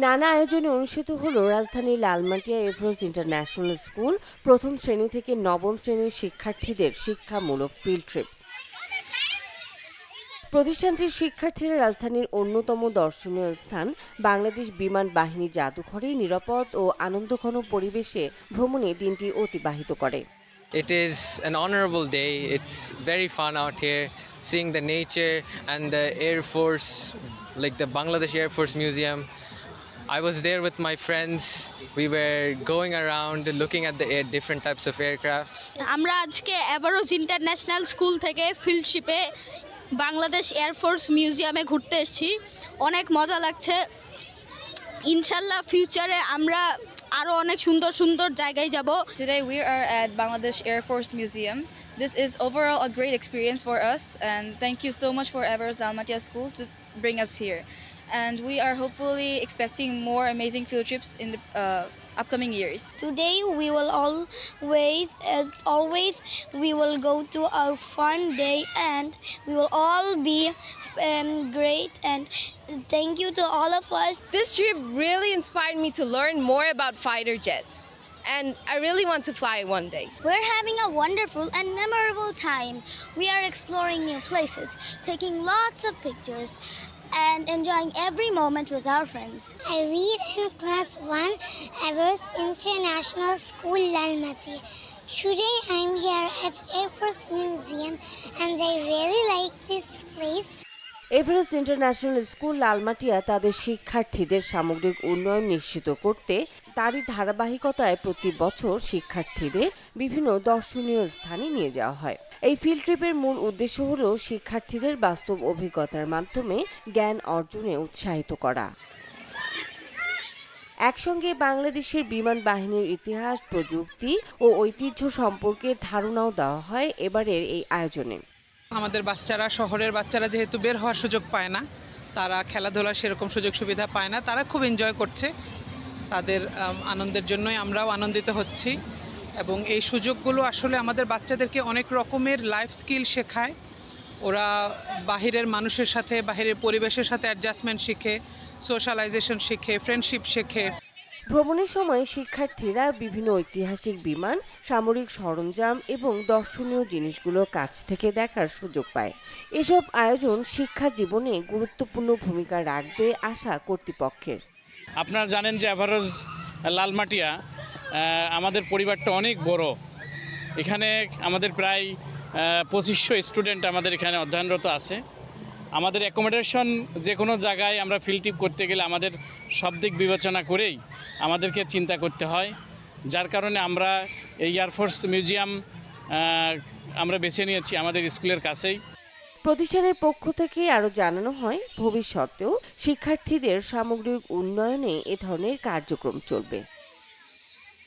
নানা আয়োজনে অনুষ্ঠিত হলো রাজধানীর লালমাটিয়া এভারোস ইন্টারন্যাশনাল স্কুল প্রথম শ্রেণী থেকে নবম শ্রেণীর শিক্ষার্থীদের শিক্ষামূলক ফিল্ড ট্রিপ। প্রতিষ্ঠানটির শিক্ষার্থীরা রাজধানীর অন্যতম দর্শনীয় স্থান বাংলাদেশ বিমান বাহিনী জাদুঘরে নিরাপদ ও আনন্দঘন পরিবেশে ভ্রমণে দিনটি অতিবাহিত করে। It is an honorable day. It's very fun out here, seeing the nature and the Air Force, like the Bangladesh Air Force Museum. I was there with my friends. We were going around looking at the different types of aircrafts. আমরা আজকে এভারোস international school থেকে ফিল্ডশিপে Bangladesh air force মিউজিয়ামে ঘুরতে এসেছি। অনেক মজা লাগছে। ইনশাল্লাহ ফিউচারে আমরা আরো অনেক সুন্দর সুন্দর জায়গায় যাব। Today we are at Bangladesh Air Force Museum. This is overall a great experience for us, and thank you so much for Everest Dalmatia School to bring us here. And we are hopefully expecting more amazing field trips in the upcoming years. Today we will always, as always, we will go to a fun day, and we will all be great. And thank you to all of us. This trip really inspired me to learn more about fighter jets, and I really want to fly one day. We're having a wonderful and memorable time. We are exploring new places, taking lots of pictures, and enjoying every moment with our friends. I read in class 1, Everest International School, Lalmati. Today I'm here at Air Force Museum, and I really like this place. Everose international school Lalmatia তাদের শিক্ষার্থীদের সামগ্রিক উন্নয়ন নিশ্চিত করতে তারই ধারাবাহিকতায় প্রতি বছর শিক্ষার্থীদের বিভিন্ন দর্শনীয় স্থানে নিয়ে যাওয়া হয়। এই ফিল্ড ট্রিপের মূল উদ্দেশ্য হল শিক্ষার্থীদের বাস্তব অভিজ্ঞতার মাধ্যমে জ্ঞান অর্জনে উৎসাহিত করা। একসঙ্গে বাংলাদেশের বিমান বাহিনীর ইতিহাস, প্রযুক্তি ও ঐতিহ্য সম্পর্কে ধারণাও দেওয়া হয় এবারের এই আয়োজনে। আমাদের বাচ্চারা, শহরের বাচ্চারা যেহেতু বের হওয়ার সুযোগ পায় না, তারা খেলাধুলার সেরকম সুযোগ সুবিধা পায় না, তারা খুব এনজয় করছে। তাদের আনন্দের জন্যই আমরাও আনন্দিত হচ্ছি, এবং এই সুযোগগুলো আসলে আমাদের বাচ্চাদেরকে অনেক রকমের লাইফ স্কিল শেখায়। ওরা বাহিরের মানুষের সাথে, বাহিরের পরিবেশের সাথে অ্যাডজাস্টমেন্ট শিখে, সোশ্যালাইজেশন শিখে, ফ্রেন্ডশিপ শেখে। ভ্রমণের সময় শিক্ষার্থীরা বিভিন্ন ঐতিহাসিক বিমান, সামরিক সরঞ্জাম এবং দর্শনীয় জিনিসগুলো কাছ থেকে দেখার সুযোগ পায়। এসব আয়োজন শিক্ষা জীবনে গুরুত্বপূর্ণ ভূমিকা রাখবে আশা কর্তৃপক্ষের। আপনারা জানেন যে এভারোস লালমাটিয়া আমাদের পরিবারটা অনেক বড়। এখানে আমাদের প্রায় 2500 স্টুডেন্ট আমাদের এখানে অধ্যয়নরত আছে। আমাদের অ্যাকোমোডেশন যে কোনো জায়গায় আমরা ফিল্ড ট্রিপ করতে গেলে আমাদের সব দিক বিবেচনা করেই আমাদেরকে চিন্তা করতে হয়, যার কারণে আমরা এই এয়ারফোর্স মিউজিয়াম আমরা বেছে নিয়েছি আমাদের স্কুলের কাছেই। প্রতিষ্ঠানের পক্ষ থেকে আরও জানানো হয়, ভবিষ্যতেও শিক্ষার্থীদের সামগ্রিক উন্নয়নে এ ধরনের কার্যক্রম চলবে।